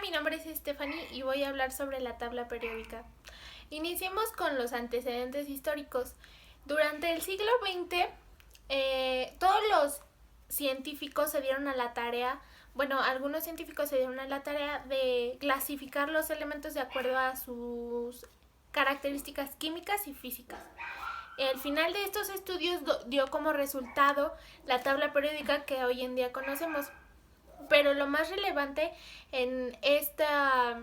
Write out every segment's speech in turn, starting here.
mi nombre es Stephanie y voy a hablar sobre la tabla periódica. Iniciemos con los antecedentes históricos. Durante el siglo XX, todos los científicos se dieron a la tarea, algunos científicos se dieron a la tarea de clasificar los elementos de acuerdo a sus características químicas y físicas. El final de estos estudios dio como resultado la tabla periódica que hoy en día conocemos. Pero lo más relevante en esta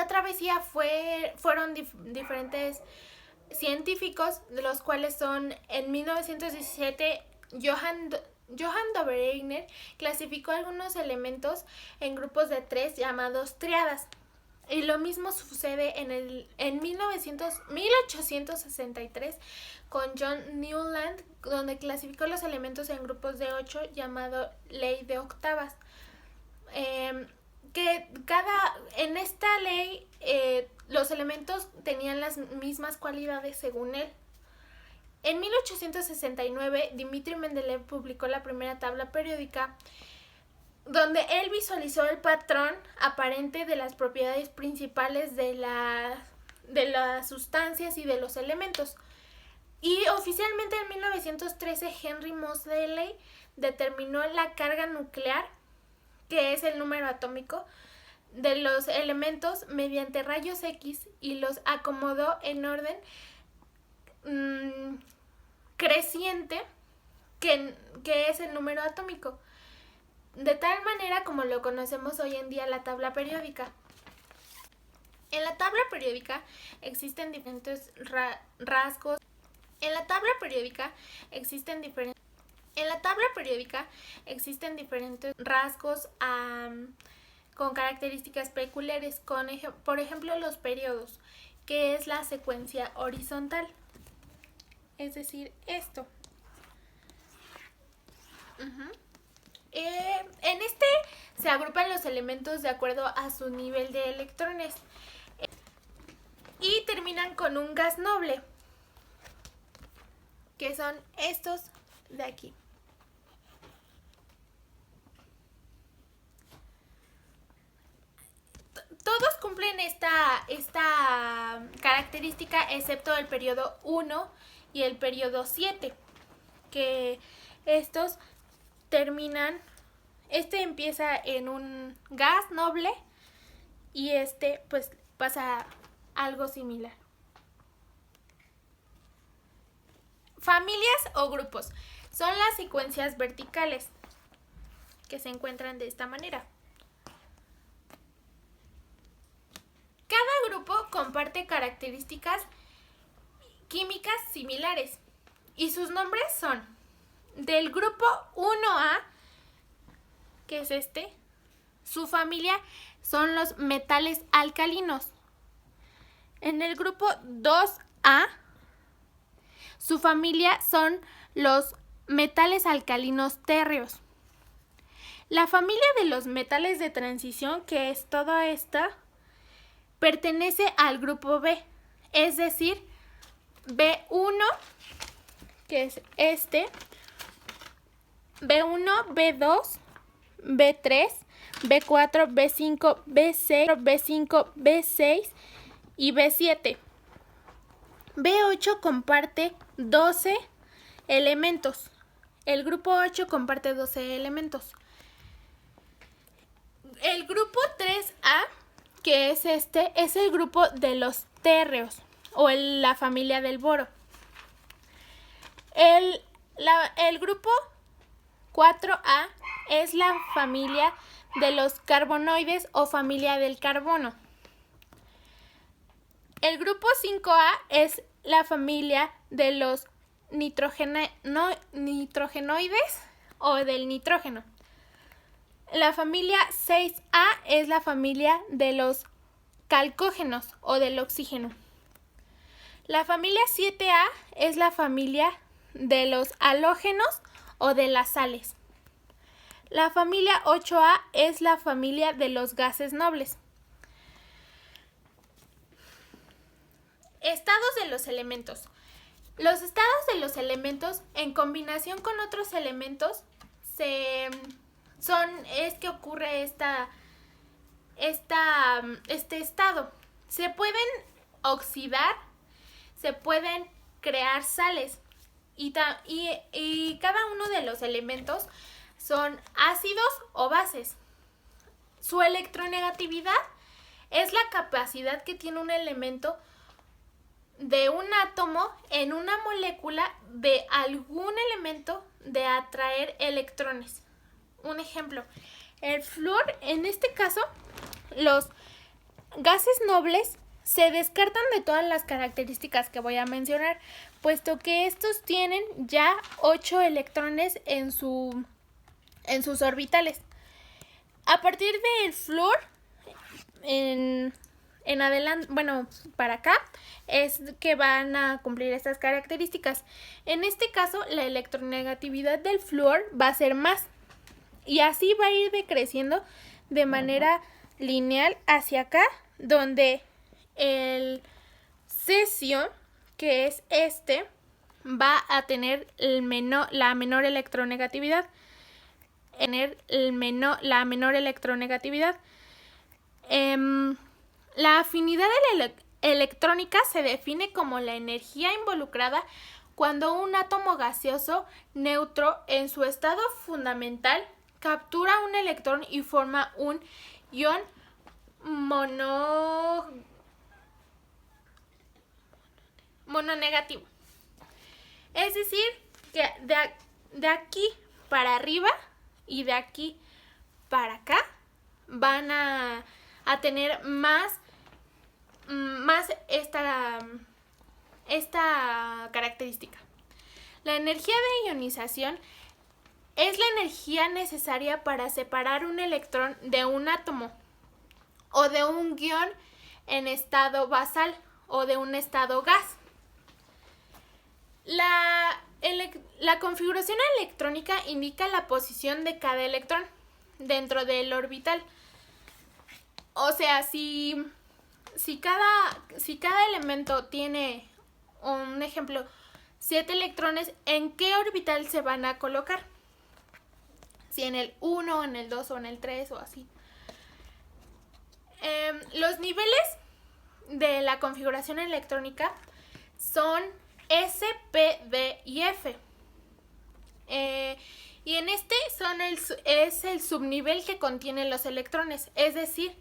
travesía fueron diferentes científicos, de los cuales son en 1917 Johann Dobereiner clasificó algunos elementos en grupos de 3 llamados tríadas. Y lo mismo sucede en 1863 con John Newland, donde clasificó los elementos en grupos de 8 llamado ley de octavas. En esta ley los elementos tenían las mismas cualidades según él. En 1869 Dmitri Mendeleev publicó la primera tabla periódica, donde él visualizó el patrón aparente de las propiedades principales de las sustancias y de los elementos. Y oficialmente en 1913 Henry Moseley determinó la carga nuclear, que es el número atómico, de los elementos mediante rayos X y los acomodó en orden creciente, que es el número atómico, de tal manera como lo conocemos hoy en día la tabla periódica. En la tabla periódica existen diferentes rasgos. En la tabla periódica existen diferentes rasgos con características peculiares, por ejemplo los periodos, que es la secuencia horizontal, es decir, esto. En este se agrupan los elementos de acuerdo a su nivel de electrones y terminan con un gas noble, que son estos de aquí. Todos cumplen esta característica excepto el periodo 1 y el periodo 7, que estos terminan, empieza en un gas noble y pues pasa algo similar. Familias o grupos son las secuencias verticales que se encuentran de esta manera. Cada grupo comparte características químicas similares y sus nombres son: del grupo 1A, que es su familia son los metales alcalinos. En el grupo 2A, su familia son los metales alcalinos térreos. La familia de los metales de transición, que es toda esta, pertenece al grupo B, es decir, B1, que es B1, B2, B3, B4, B5, B6, B6 y B7. B8 comparte 12 elementos. El grupo 8 comparte 12 elementos. El grupo 3A, que es es el grupo de los térreos o la familia del boro. El grupo 4A es la familia de los carbonoides o familia del carbono. El grupo 5A es la familia de los nitrogenoides o del nitrógeno. La familia 6A es la familia de los calcógenos o del oxígeno. La familia 7A es la familia de los halógenos o de las sales. La familia 8A es la familia de los gases nobles. Estados de los elementos. Los estados de los elementos en combinación con otros elementos es que ocurre este estado. Se pueden oxidar, se pueden crear sales y cada uno de los elementos son ácidos o bases. Su electronegatividad es la capacidad que tiene un elemento de un átomo en una molécula de algún elemento de atraer electrones. Un ejemplo, el flúor, en este caso, los gases nobles se descartan de todas las características que voy a mencionar, puesto que estos tienen ya 8 electrones en sus orbitales. A partir del flúor, en adelante, bueno, para acá, es que van a cumplir estas características. En este caso, la electronegatividad del flúor va a ser más. Y así va a ir decreciendo de manera lineal hacia acá, donde el cesio, que es va a tener la menor electronegatividad. La afinidad electrónica se define como la energía involucrada cuando un átomo gaseoso neutro en su estado fundamental captura un electrón y forma un ion mononegativo. Es decir, que de aquí para arriba y de aquí para acá van a tener más esta característica. La energía de ionización es la energía necesaria para separar un electrón de un átomo o de un ion en estado basal o de un estado gas. La configuración electrónica indica la posición de cada electrón dentro del orbital. O sea, si cada elemento tiene, un ejemplo, 7 electrones, ¿en qué orbital se van a colocar? Si en el 1, en el 2 o en el 3 o así. Los niveles de la configuración electrónica son S, P, D y F. Y en este es el subnivel que contiene los electrones. Es decir,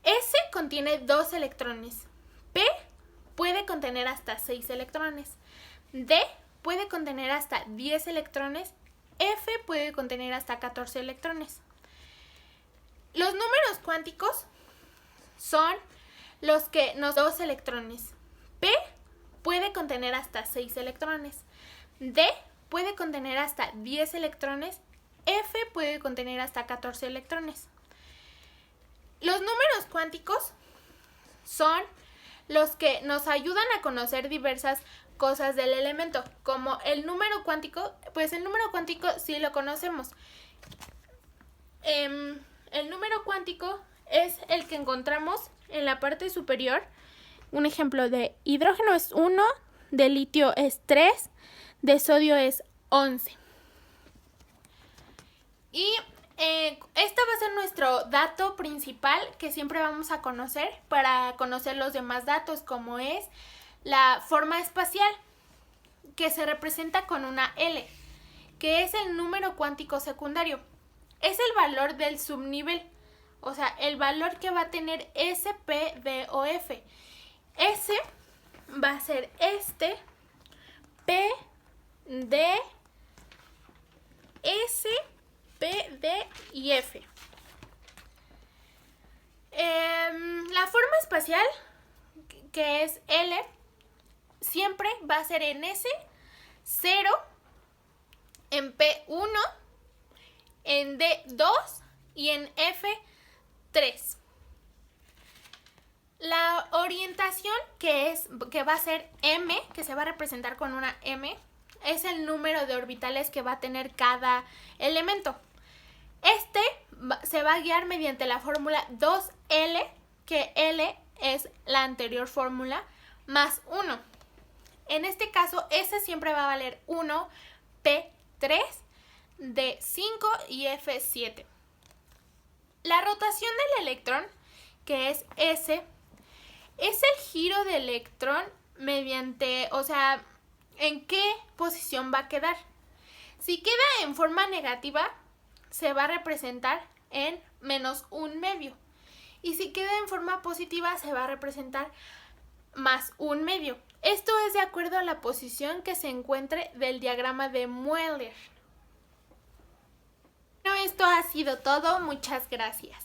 S contiene 2 electrones. P puede contener hasta 6 electrones. D puede contener hasta 10 electrones. F puede contener hasta 14 electrones. Los números cuánticos son los que nos dan 2 electrones. P puede contener hasta 6 electrones. D puede contener hasta 10 electrones. F puede contener hasta 14 electrones. Los números cuánticos son los que nos ayudan a conocer diversas cosas del elemento, como el número cuántico. Pues el número cuántico sí lo conocemos. El número cuántico es el que encontramos en la parte superior. Un ejemplo de hidrógeno es 1, de litio es 3, de sodio es 11. Y este va a ser nuestro dato principal que siempre vamos a conocer para conocer los demás datos, como es la forma espacial, que se representa con una L, que es el número cuántico secundario. Es el valor del subnivel, o sea, el valor que va a tener S, P, D o F. S va a ser P, D, S, P, D y F. La forma espacial, que es L, siempre va a ser en S, 0, en P, 1, en D, 2 y en F, 3. La orientación, que va a ser M, que se va a representar con una M, es el número de orbitales que va a tener cada elemento. Se va a guiar mediante la fórmula 2L, que L es la anterior fórmula, más 1. En este caso, S siempre va a valer 1, P 3, D 5 y F 7. La rotación del electrón, que es S, es el giro del electrón mediante, o sea, en qué posición va a quedar. Si queda en forma negativa, se va a representar en -1/2. Y si queda en forma positiva, se va a representar +1/2. Esto es de acuerdo a la posición que se encuentre del diagrama de Mueller. Bueno, esto ha sido todo. Muchas gracias.